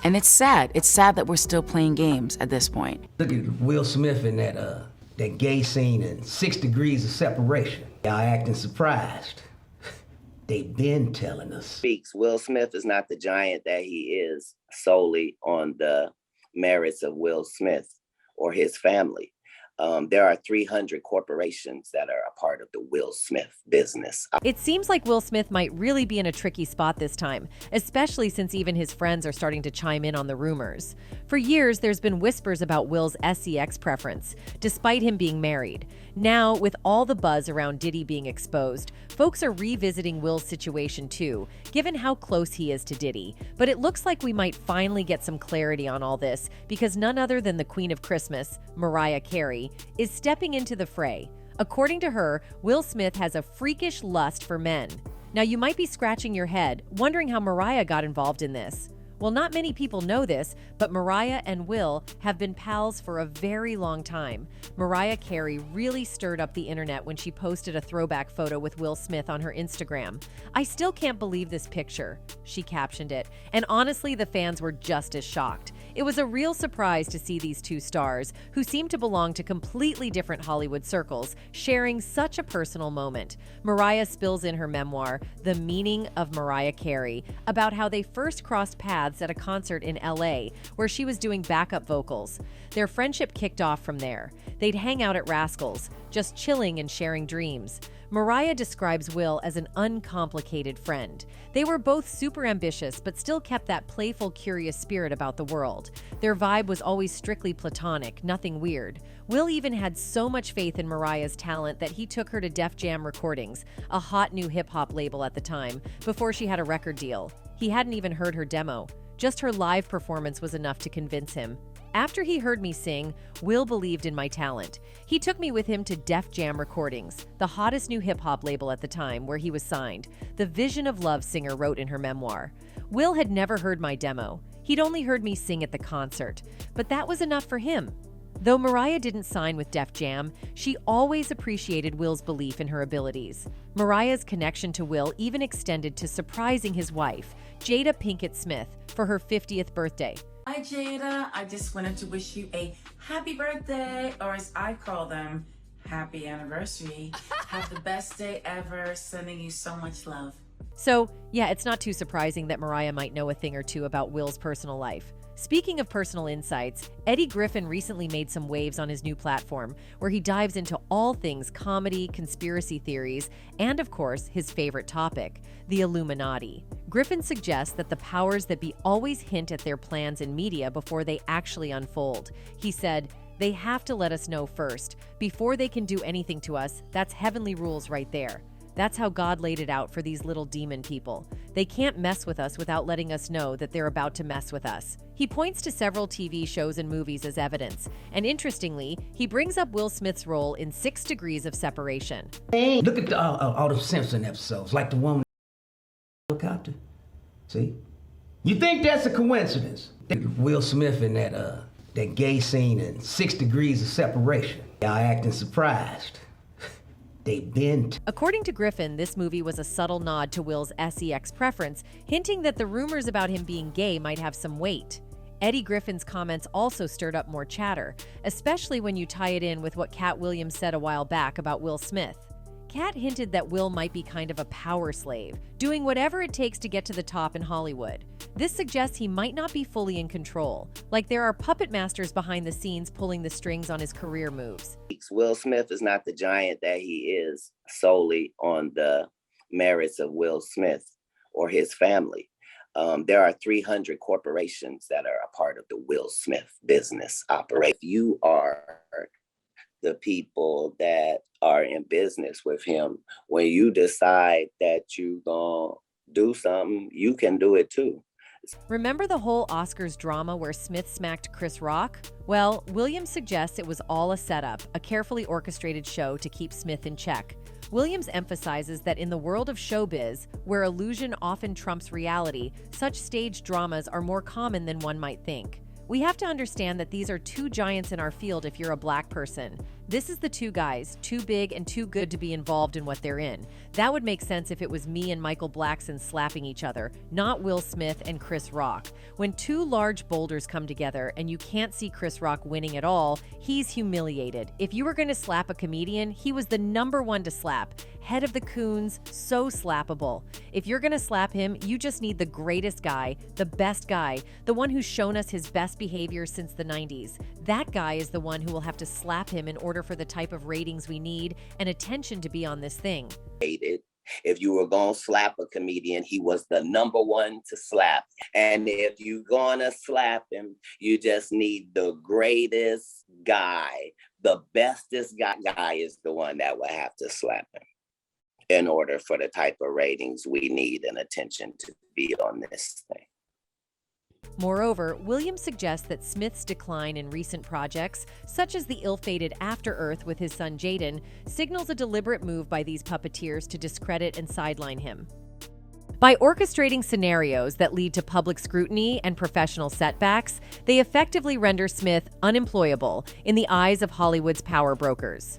And it's sad. It's sad that we're still playing games at this point. Look at Will Smith in that gay scene in 6 Degrees of Separation. Y'all acting surprised. They've been telling us. Speaks. Will Smith is not the giant that he is solely on the merits of Will Smith or his family. There are 300 corporations that are a part of the Will Smith business. It seems like Will Smith might really be in a tricky spot this time, especially since even his friends are starting to chime in on the rumors. For years, there's been whispers about Will's sex preference, despite him being married. Now, with all the buzz around Diddy being exposed, folks are revisiting Will's situation too, given how close he is to Diddy. But it looks like we might finally get some clarity on all this, because none other than the Queen of Christmas, Mariah Carey, is stepping into the fray. According to her, Will Smith has a freakish lust for men. Now, you might be scratching your head, wondering how Mariah got involved in this. Well, not many people know this, but Mariah and Will have been pals for a very long time. Mariah Carey really stirred up the internet when she posted a throwback photo with Will Smith on her Instagram. "I still can't believe this picture," she captioned it, and honestly, the fans were just as shocked. It was a real surprise to see these two stars, who seem to belong to completely different Hollywood circles, sharing such a personal moment. Mariah spills in her memoir, The Meaning of Mariah Carey, about how they first crossed paths at a concert in LA, where she was doing backup vocals. Their friendship kicked off from there. They'd hang out at Rascals, just chilling and sharing dreams. Mariah describes Will as an uncomplicated friend. They were both super ambitious, but still kept that playful, curious spirit about the world. Their vibe was always strictly platonic, nothing weird. Will even had so much faith in Mariah's talent that he took her to Def Jam Recordings, a hot new hip-hop label at the time, before she had a record deal. He hadn't even heard her demo. Just her live performance was enough to convince him. After he heard me sing, Will believed in my talent. He took me with him to Def Jam Recordings, the hottest new hip-hop label at the time, where he was signed. The Vision of Love singer wrote in her memoir. Will had never heard my demo. He'd only heard me sing at the concert. But that was enough for him. Though Mariah didn't sign with Def Jam, she always appreciated Will's belief in her abilities. Mariah's connection to Will even extended to surprising his wife, Jada Pinkett Smith, for her 50th birthday. Hi Jada, I just wanted to wish you a happy birthday, or as I call them, happy anniversary. Have the best day ever, sending you so much love. So, yeah, it's not too surprising that Mariah might know a thing or two about Will's personal life. Speaking of personal insights, Eddie Griffin recently made some waves on his new platform, where he dives into all things comedy, conspiracy theories, and of course, his favorite topic, the Illuminati. Griffin suggests that the powers that be always hint at their plans in media before they actually unfold. He said, "They have to let us know first. Before they can do anything to us, that's heavenly rules right there. That's how God laid it out for these little demon people. They can't mess with us without letting us know that they're about to mess with us." He points to several TV shows and movies as evidence, and interestingly, he brings up Will Smith's role in 6 Degrees of Separation. Look at all the Simpson episodes, like the one with the helicopter. See? You think that's a coincidence? Will Smith in that gay scene in 6 Degrees of Separation. Y'all acting surprised. They've been. According to Griffin, this movie was a subtle nod to Will's sex preference, hinting that the rumors about him being gay might have some weight. Eddie Griffin's comments also stirred up more chatter, especially when you tie it in with what Cat Williams said a while back about Will Smith. Cat hinted that Will might be kind of a power slave, doing whatever it takes to get to the top in Hollywood. This suggests he might not be fully in control, like there are puppet masters behind the scenes pulling the strings on his career moves. Will Smith is not the giant that he is solely on the merits of Will Smith or his family. There are 300 corporations that are a part of the Will Smith business operation. If you are the people that are in business with him, when you decide that you gonna do something, you can do it too. Remember the whole Oscars drama where Smith smacked Chris Rock? Well, Williams suggests it was all a setup, a carefully orchestrated show to keep Smith in check. Williams emphasizes that in the world of showbiz, where illusion often trumps reality, such staged dramas are more common than one might think. We have to understand that these are two giants in our field if you're a black person. This is the two guys, too big and too good to be involved in what they're in. That would make sense if it was me and Michael Blackson slapping each other, not Will Smith and Chris Rock. When two large boulders come together and you can't see Chris Rock winning at all, he's humiliated. If you were going to slap a comedian, he was the #1 to slap. Head of the coons, so slappable. If you're going to slap him, you just need the greatest guy, the best guy, the one who's shown us his best behavior since the 90s. That guy is the one who will have to slap him in order for the type of ratings we need and attention to be on this thing. If you were going to slap a comedian, he was the #1 to slap. And if you're going to slap him, you just need the greatest guy. The bestest guy is the one that will have to slap him in order for the type of ratings we need and attention to be on this thing. Moreover, Williams suggests that Smith's decline in recent projects, such as the ill-fated After Earth with his son Jaden, signals a deliberate move by these puppeteers to discredit and sideline him. By orchestrating scenarios that lead to public scrutiny and professional setbacks, they effectively render Smith unemployable in the eyes of Hollywood's power brokers.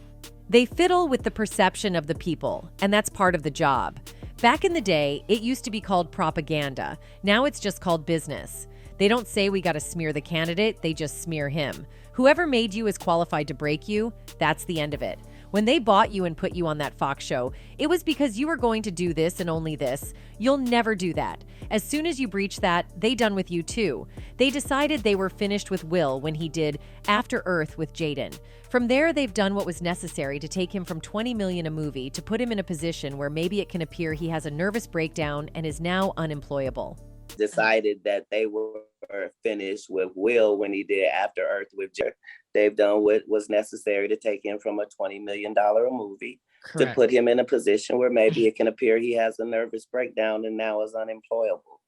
They fiddle with the perception of the people, and that's part of the job. Back in the day, it used to be called propaganda. Now it's just called business. They don't say we got to smear the candidate, they just smear him. Whoever made you is qualified to break you, that's the end of it. When they bought you and put you on that Fox show, it was because you were going to do this and only this. You'll never do that. As soon as you breach that, they done with you too. They decided they were finished with Will when he did After Earth with Jaden. From there, they've done what was necessary to take him from $20 million a movie to put him in a position where maybe it can appear he has a nervous breakdown and is now unemployable. Decided that they were finished with Will when he did After Earth with Jer. They've done what was necessary to take him from a $20 million a movie to put him in a position where maybe it can appear he has a nervous breakdown and now is unemployable.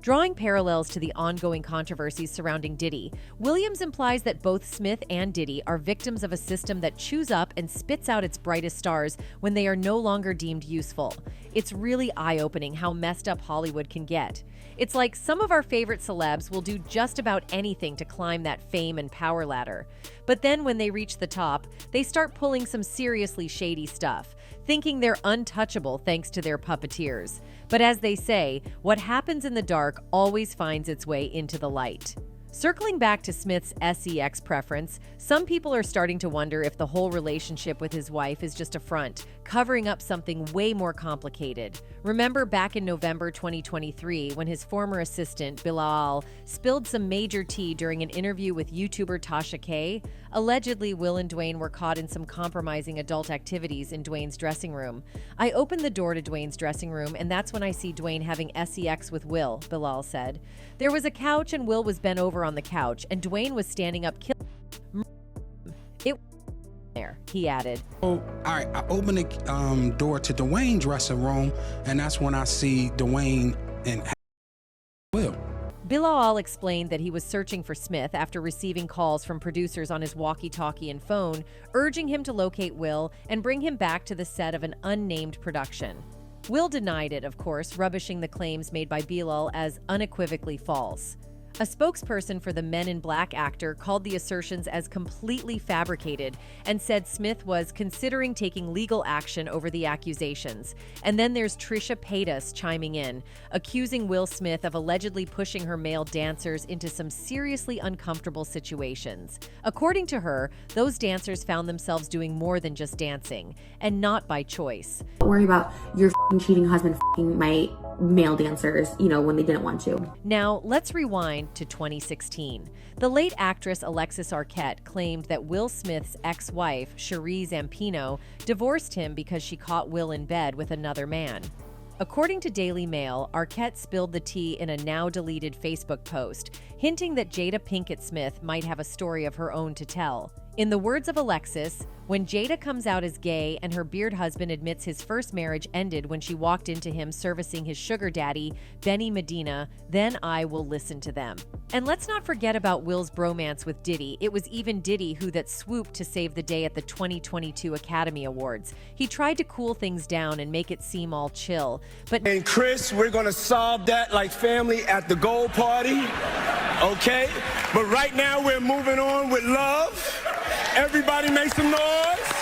Drawing parallels to the ongoing controversies surrounding Diddy, Williams implies that both Smith and Diddy are victims of a system that chews up and spits out its brightest stars when they are no longer deemed useful. It's really eye-opening how messed up Hollywood can get. It's like some of our favorite celebs will do just about anything to climb that fame and power ladder. But then when they reach the top, they start pulling some seriously shady stuff, thinking they're untouchable thanks to their puppeteers. But as they say, what happens in the dark always finds its way into the light. Circling back to Smith's sex preference, some people are starting to wonder if the whole relationship with his wife is just a front, covering up something way more complicated. Remember back in November 2023 when his former assistant, Bilal, spilled some major tea during an interview with YouTuber Tasha K? Allegedly, Will and Dwayne were caught in some compromising adult activities in Dwayne's dressing room. I opened the door to Dwayne's dressing room, and that's when I see Dwayne having sex with Will, Bilal said. There was a couch, and Will was bent over on the couch, and Dwayne was standing up killing it there, he added. Oh, I opened the door to Dwayne's dressing room, and that's when I see Dwayne and Will. Bilal explained that he was searching for Smith after receiving calls from producers on his walkie-talkie and phone, urging him to locate Will and bring him back to the set of an unnamed production. Will denied it, of course, rubbishing the claims made by Bilal as unequivocally false. A spokesperson for the Men in Black actor called the assertions as completely fabricated and said Smith was considering taking legal action over the accusations. And then there's Trisha Paytas chiming in, accusing Will Smith of allegedly pushing her male dancers into some seriously uncomfortable situations. According to her, those dancers found themselves doing more than just dancing, and not by choice. Don't worry about your cheating husband my male dancers, when they didn't want to. Now, let's rewind to 2016. The late actress Alexis Arquette claimed that Will Smith's ex-wife, Cherie Zampino, divorced him because she caught Will in bed with another man. According to Daily Mail, Arquette spilled the tea in a now-deleted Facebook post, hinting that Jada Pinkett Smith might have a story of her own to tell. In the words of Alexis, when Jada comes out as gay and her beard husband admits his first marriage ended when she walked into him servicing his sugar daddy, Benny Medina, then I will listen to them. And let's not forget about Will's bromance with Diddy. It was even Diddy who that swooped to save the day at the 2022 Academy Awards. He tried to cool things down and make it seem all chill, but... And Chris, we're gonna solve that like family at the gold party. Okay? But right now we're moving on with love. Everybody make some noise.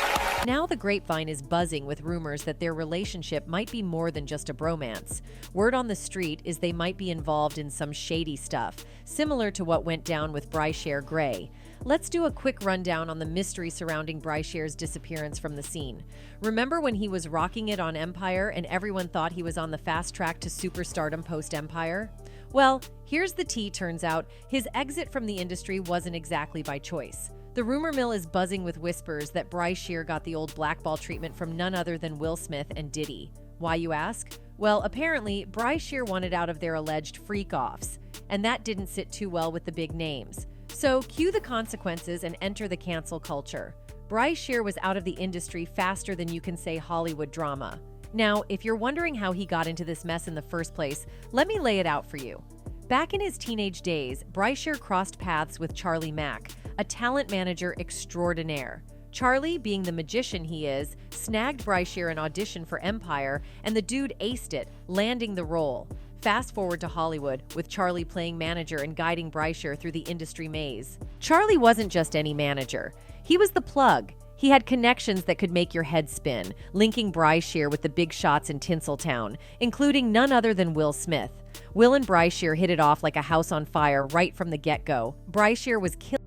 Now the grapevine is buzzing with rumors that their relationship might be more than just a bromance. Word on the street is they might be involved in some shady stuff, similar to what went down with Bryshere Gray. Let's do a quick rundown on the mystery surrounding Bryshere's disappearance from the scene. Remember when he was rocking it on Empire and everyone thought he was on the fast track to superstardom post-Empire? Well, here's the tea. Turns out his exit from the industry wasn't exactly by choice. The rumor mill is buzzing with whispers that Bryshere got the old blackball treatment from none other than Will Smith and Diddy. Why, you ask? Well, apparently, Bryshere wanted out of their alleged freak-offs, and that didn't sit too well with the big names. So, cue the consequences and enter the cancel culture. Bryshere was out of the industry faster than you can say Hollywood drama. Now, if you're wondering how he got into this mess in the first place, let me lay it out for you. Back in his teenage days, Bryshere crossed paths with Charlie Mack, a talent manager extraordinaire. Charlie, being the magician he is, snagged Bryshere an audition for Empire, and the dude aced it, landing the role. Fast forward to Hollywood, with Charlie playing manager and guiding Bryshere through the industry maze. Charlie wasn't just any manager. He was the plug. He had connections that could make your head spin, linking Bryshere with the big shots in Tinseltown, including none other than Will Smith. Will and Bryshere hit it off like a house on fire right from the get-go. Bryshere was killed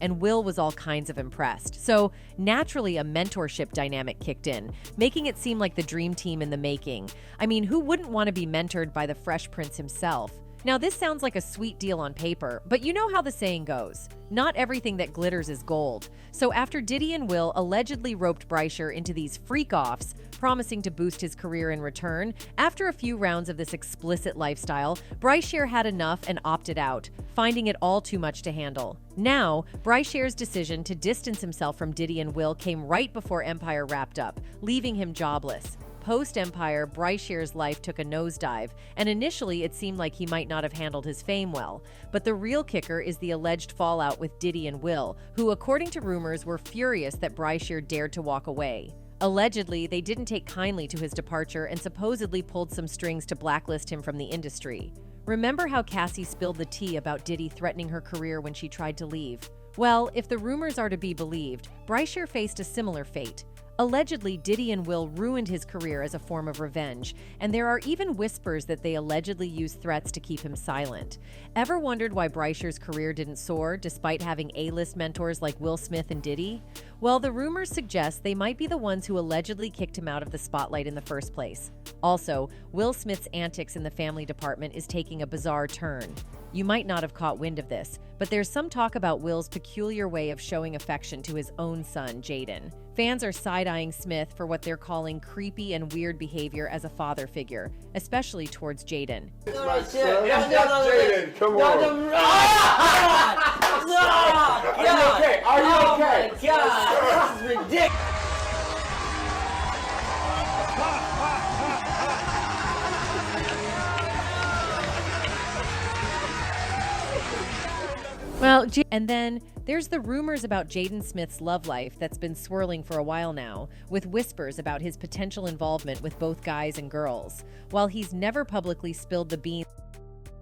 and Will was all kinds of impressed. So, naturally, a mentorship dynamic kicked in, making it seem like the dream team in the making. I mean, who wouldn't want to be mentored by the Fresh Prince himself? Now, this sounds like a sweet deal on paper, but you know how the saying goes. Not everything that glitters is gold. So after Diddy and Will allegedly roped Bryshere into these freak-offs, promising to boost his career in return, after a few rounds of this explicit lifestyle, Bryshere had enough and opted out, finding it all too much to handle. Now, Bryshere's decision to distance himself from Diddy and Will came right before Empire wrapped up, leaving him jobless. Post-Empire, Bryshere's life took a nosedive, and initially it seemed like he might not have handled his fame well. But the real kicker is the alleged fallout with Diddy and Will, who, according to rumors, were furious that Bryshere dared to walk away. Allegedly, they didn't take kindly to his departure and supposedly pulled some strings to blacklist him from the industry. Remember how Cassie spilled the tea about Diddy threatening her career when she tried to leave? Well, if the rumors are to be believed, Bryshere faced a similar fate. Allegedly, Diddy and Will ruined his career as a form of revenge, and there are even whispers that they allegedly used threats to keep him silent. Ever wondered why Bryshere's career didn't soar despite having A-list mentors like Will Smith and Diddy? Well, the rumors suggest they might be the ones who allegedly kicked him out of the spotlight in the first place. Also, Will Smith's antics in the family department is taking a bizarre turn. You might not have caught wind of this, but there's some talk about Will's peculiar way of showing affection to his own son, Jaden. Fans are side-eyeing Smith for what they're calling creepy and weird behavior as a father figure, especially towards Jaden. Jaden, come on. Are you okay? Oh my God, this is ridiculous. Well, and then there's the rumors about Jaden Smith's love life that's been swirling for a while now, with whispers about his potential involvement with both guys and girls. While he's never publicly spilled the beans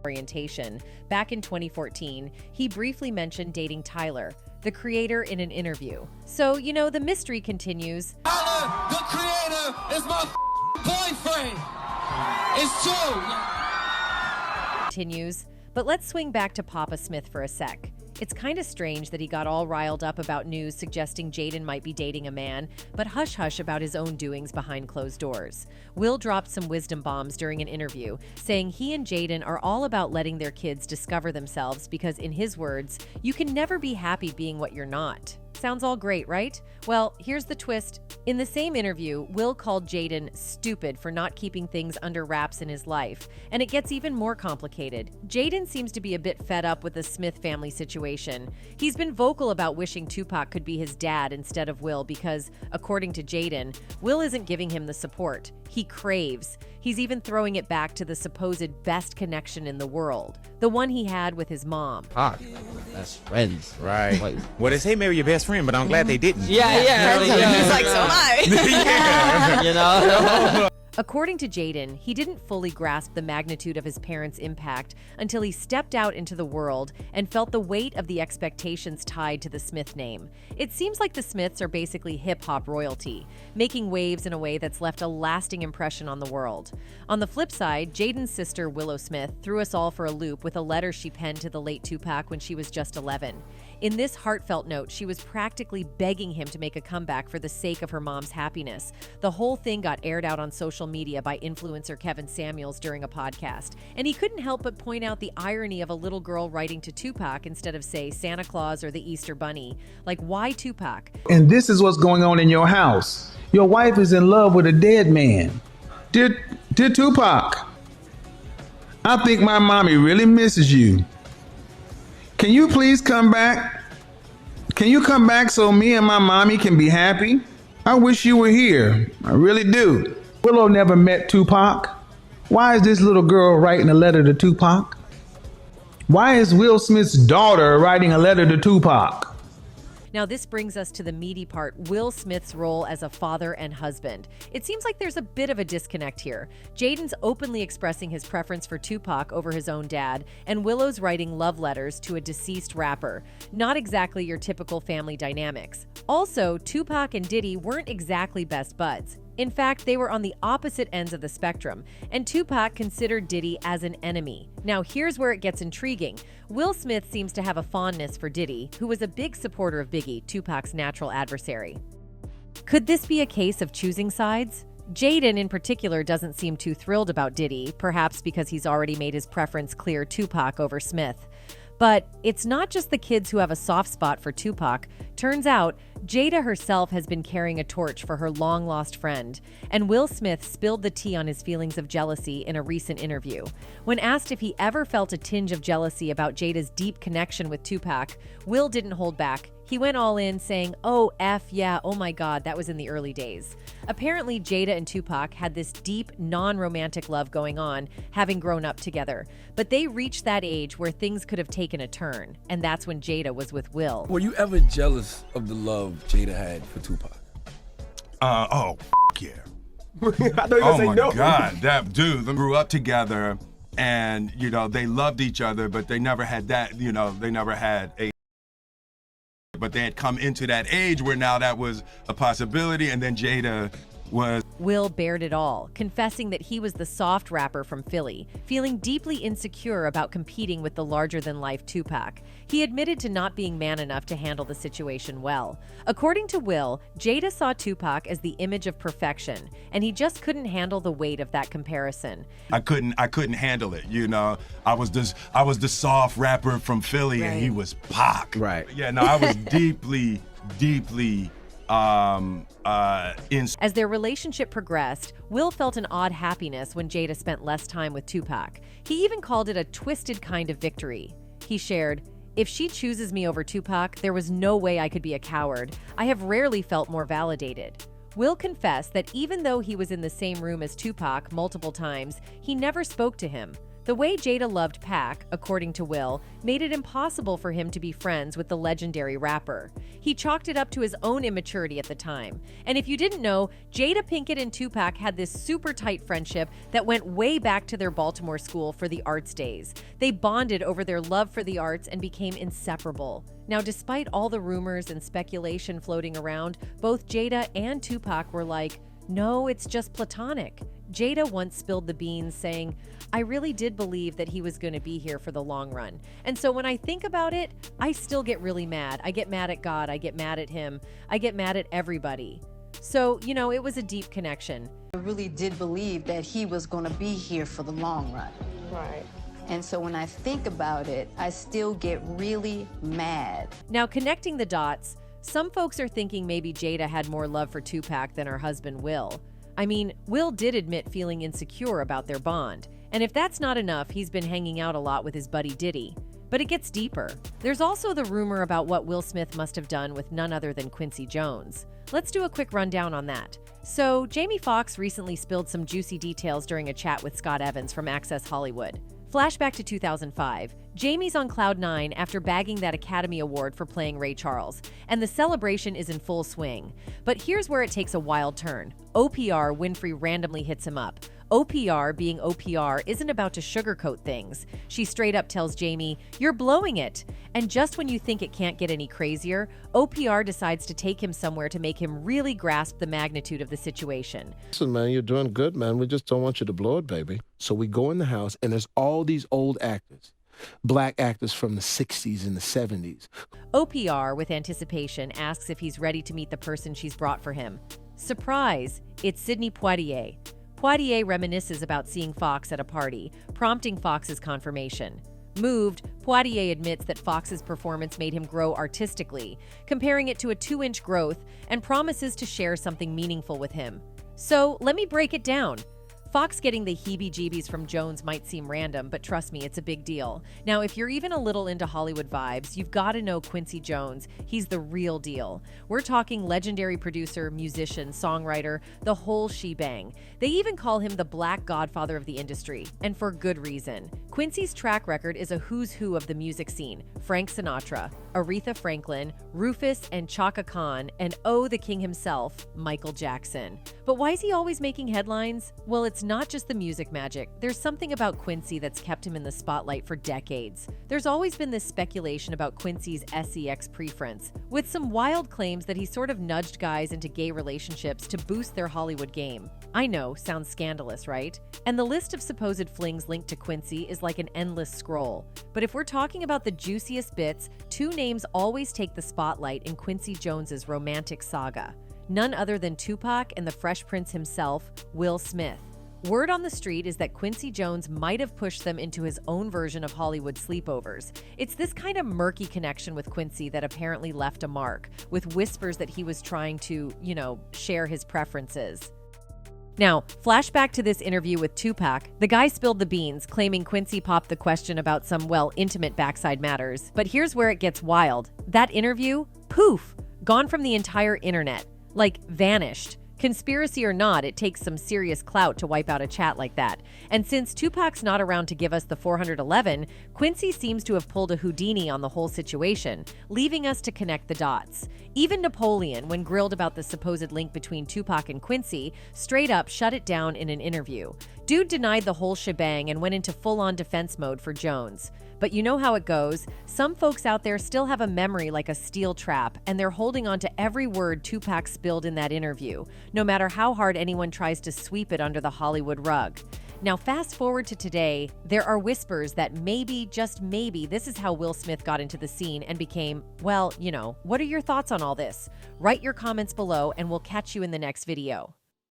orientation, back in 2014, he briefly mentioned dating Tyler, the creator, in an interview. So, you know, the mystery continues. Tyler, the creator, is my boyfriend. It's true. Continues. But let's swing back to Papa Smith for a sec. It's kind of strange that he got all riled up about news suggesting Jaden might be dating a man, but hush-hush about his own doings behind closed doors. Will dropped some wisdom bombs during an interview, saying he and Jaden are all about letting their kids discover themselves because, in his words, you can never be happy being what you're not. Sounds all great, right? Well, here's the twist. In the same interview, Will called Jaden stupid for not keeping things under wraps in his life, and it gets even more complicated. Jaden seems to be a bit fed up with the Smith family situation. He's been vocal about wishing Tupac could be his dad instead of Will because, according to Jaden, Will isn't giving him the support he craves. He's even throwing it back to the supposed best connection in the world, the one he had with his mom. Best friends. Right. Well, they say marry your best friend, but I'm glad they didn't. Yeah. He's like, so am I. You know? According to Jaden, he didn't fully grasp the magnitude of his parents' impact until he stepped out into the world and felt the weight of the expectations tied to the Smith name. It seems like the Smiths are basically hip-hop royalty, making waves in a way that's left a lasting impression on the world. On the flip side, Jaden's sister, Willow Smith, threw us all for a loop with a letter she penned to the late Tupac when she was just 11. In this heartfelt note, she was practically begging him to make a comeback for the sake of her mom's happiness. The whole thing got aired out on social media by influencer Kevin Samuels during a podcast, and he couldn't help but point out the irony of a little girl writing to Tupac instead of, say, Santa Claus or the Easter Bunny. Like, why Tupac? And this is what's going on in your house. Your wife is in love with a dead man. Dear Tupac, I think my mommy really misses you. Can you please come back? Can you come back so me and my mommy can be happy? I wish you were here. I really do. Willow never met Tupac. Why is this little girl writing a letter to Tupac? Why is Will Smith's daughter writing a letter to Tupac? Now, this brings us to the meaty part, Will Smith's role as a father and husband. It seems like there's a bit of a disconnect here. Jaden's openly expressing his preference for Tupac over his own dad, and Willow's writing love letters to a deceased rapper. Not exactly your typical family dynamics. Also, Tupac and Diddy weren't exactly best buds. In fact, they were on the opposite ends of the spectrum, and Tupac considered Diddy as an enemy. Now, here's where it gets intriguing. Will Smith seems to have a fondness for Diddy, who was a big supporter of Biggie, Tupac's natural adversary. Could this be a case of choosing sides? Jaden, in particular, doesn't seem too thrilled about Diddy, perhaps because he's already made his preference clear: Tupac over Smith. But it's not just the kids who have a soft spot for Tupac. Turns out, Jada herself has been carrying a torch for her long-lost friend, and Will Smith spilled the tea on his feelings of jealousy in a recent interview. When asked if he ever felt a tinge of jealousy about Jada's deep connection with Tupac, Will didn't hold back. He went all in, saying, "Oh, yeah, oh my God, that was in the early days." Apparently, Jada and Tupac had this deep, non-romantic love going on, having grown up together. But they reached that age where things could have taken a turn, and that's when Jada was with Will. Were you ever jealous of the love Jada had for Tupac? Yeah. I thought you were gonna say no. Oh my God, that dude, they grew up together, and they loved each other, but they never had that. They never had a. But they had come into that age where now that was a possibility, and then Jada was... Will bared it all, confessing that he was the soft rapper from Philly, feeling deeply insecure about competing with the larger-than-life Tupac. He admitted to not being man enough to handle the situation well. According to Will, Jada saw Tupac as the image of perfection, and he just couldn't handle the weight of that comparison. I couldn't handle it, I was the soft rapper from Philly, right. And he was Pac. Right. Yeah, no, I was deeply As their relationship progressed, Will felt an odd happiness when Jada spent less time with Tupac. He even called it a twisted kind of victory. He shared, "If she chooses me over Tupac, there was no way I could be a coward. I have rarely felt more validated." Will confessed that even though he was in the same room as Tupac multiple times, he never spoke to him. The way Jada loved Pac, according to Will, made it impossible for him to be friends with the legendary rapper. He chalked it up to his own immaturity at the time. And if you didn't know, Jada Pinkett and Tupac had this super tight friendship that went way back to their Baltimore school for the arts days. They bonded over their love for the arts and became inseparable. Now, despite all the rumors and speculation floating around, both Jada and Tupac were like, "No, it's just platonic." Jada once spilled the beans, saying, "I really did believe that he was going to be here for the long run. And so when I think about it, I still get really mad. I get mad at God. I get mad at him. I get mad at everybody." So, it was a deep connection. I really did believe that he was going to be here for the long run. Right. And so when I think about it, I still get really mad. Now, connecting the dots, some folks are thinking maybe Jada had more love for Tupac than her husband Will. I mean, Will did admit feeling insecure about their bond. And if that's not enough, he's been hanging out a lot with his buddy Diddy. But it gets deeper. There's also the rumor about what Will Smith must have done with none other than Quincy Jones. Let's do a quick rundown on that. So, Jamie Foxx recently spilled some juicy details during a chat with Scott Evans from Access Hollywood. Flashback to 2005. Jamie's on cloud 9 after bagging that Academy Award for playing Ray Charles, and the celebration is in full swing. But here's where it takes a wild turn. OPR Winfrey randomly hits him up. OPR, being OPR, isn't about to sugarcoat things. She straight up tells Jamie, "You're blowing it." And just when you think it can't get any crazier, OPR decides to take him somewhere to make him really grasp the magnitude of the situation. Listen, man, you're doing good, man. We just don't want you to blow it, baby. So we go in the house, and there's all these old actors. Black actors from the 60s and the 70s. OPR, with anticipation, asks if he's ready to meet the person she's brought for him. Surprise! It's Sidney Poitier. Poitier reminisces about seeing Fox at a party, prompting Fox's confirmation. Moved, Poitier admits that Fox's performance made him grow artistically, comparing it to a 2-inch growth, and promises to share something meaningful with him. So, let me break it down. Fox getting the heebie-jeebies from Jones might seem random, but trust me, it's a big deal. Now, if you're even a little into Hollywood vibes, you've got to know Quincy Jones. He's the real deal. We're talking legendary producer, musician, songwriter, the whole shebang. They even call him the Black Godfather of the industry, and for good reason. Quincy's track record is a who's who of the music scene. Frank Sinatra, Aretha Franklin, Rufus and Chaka Khan, and oh, the king himself, Michael Jackson. But why is he always making headlines? Well, it's not just the music magic. There's something about Quincy that's kept him in the spotlight for decades. There's always been this speculation about Quincy's sex preference, with some wild claims that he sort of nudged guys into gay relationships to boost their Hollywood game. I know, sounds scandalous, right? And the list of supposed flings linked to Quincy is like an endless scroll. But if we're talking about the juiciest bits, two names always take the spotlight in Quincy Jones's romantic saga. None other than Tupac and the Fresh Prince himself, Will Smith. Word on the street is that Quincy Jones might have pushed them into his own version of Hollywood sleepovers. It's this kind of murky connection with Quincy that apparently left a mark, with whispers that he was trying to, share his preferences. Now, flashback to this interview with Tupac. The guy spilled the beans, claiming Quincy popped the question about some, intimate backside matters. But here's where it gets wild. That interview, poof, gone from the entire internet. Like, vanished. Conspiracy or not, it takes some serious clout to wipe out a chat like that. And since Tupac's not around to give us the 411, Quincy seems to have pulled a Houdini on the whole situation, leaving us to connect the dots. Even Napoleon, when grilled about the supposed link between Tupac and Quincy, straight up shut it down in an interview. Dude denied the whole shebang and went into full-on defense mode for Jones. But you know how it goes. Some folks out there still have a memory like a steel trap, and they're holding on to every word Tupac spilled in that interview, no matter how hard anyone tries to sweep it under the Hollywood rug. Now, fast forward to today, there are whispers that maybe, just maybe, this is how Will Smith got into the scene and became, what are your thoughts on all this? Write your comments below, and we'll catch you in the next video.